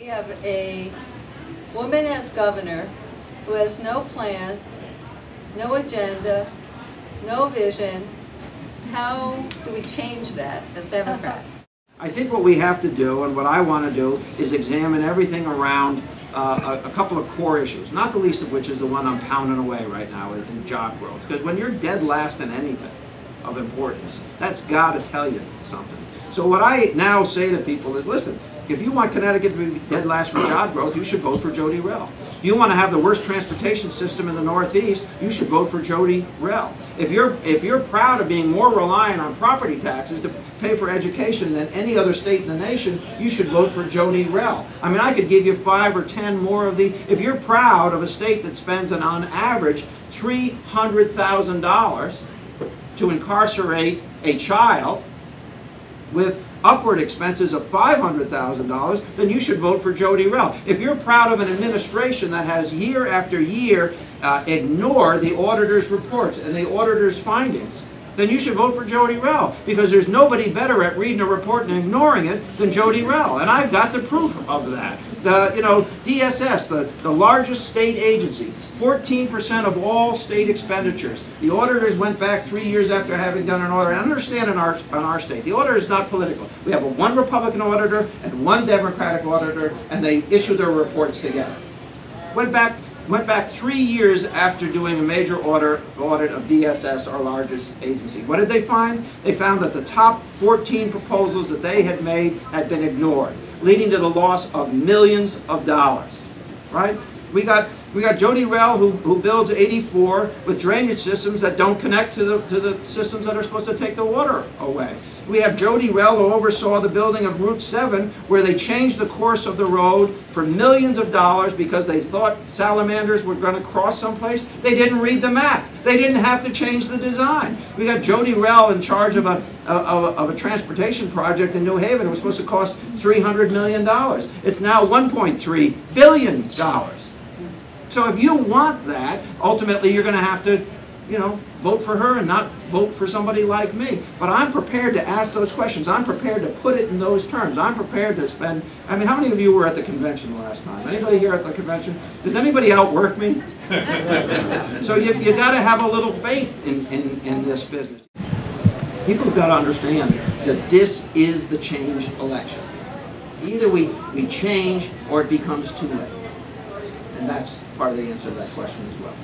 We have a woman as governor who has no plan, no agenda, no vision. How do we change that as Democrats? I think what we have to do, and what I want to do, is examine everything around a couple of core issues, not the least of which is the one I'm pounding away right now in job growth. Because when you're dead last in anything of importance, that's got to tell you something. So what I now say to people is, listen, if you want Connecticut to be dead last for job growth, you should vote for Jody Rell. If you want to have the worst transportation system in the Northeast, you should vote for Jody Rell. If you're proud of being more reliant on property taxes to pay for education than any other state in the nation, you should vote for Jody Rell. I mean, I could give you 5 or 10 more of the. If you're proud of a state that spends on average $300,000 to incarcerate a child, with upward expenses of $500,000, then you should vote for Jody Rell. If you're proud of an administration that has year after year ignored the auditor's reports and the auditor's findings, then you should vote for Jody Rell, because there's nobody better at reading a report and ignoring it than Jody Rell, and I've got the proof of that. DSS, the largest state agency, 14% of all state expenditures. The auditors went back 3 years after having done an audit. And understand in our state, the auditor is not political. We have one Republican auditor and one Democratic auditor, and they issue their reports together. Went back 3 years after doing a major audit of DSS, our largest agency. What did they find? They found that the top 14 proposals that they had made had been ignored, leading to the loss of millions of dollars. Right? We got Jody Rell who builds 84 with drainage systems that don't connect to the systems that are supposed to take the water away. We have Jody Rell who oversaw the building of Route 7, where they changed the course of the road for millions of dollars because they thought salamanders were going to cross someplace. They didn't read the map. They didn't have to change the design. We got Jody Rell in charge of a transportation project in New Haven. It was supposed to cost $300 million. It's now $1.3 billion. So if you want that, ultimately you're going to have to, vote for her and not vote for somebody like me. But I'm prepared to ask those questions. I'm prepared to put it in those terms. I'm prepared to spend. I mean, how many of you were at the convention last time? Anybody here at the convention? Does anybody outwork me? So you got to have a little faith in this business. People have got to understand that this is the change election. Either we change or it becomes too late. And that's part of the answer to that question as well.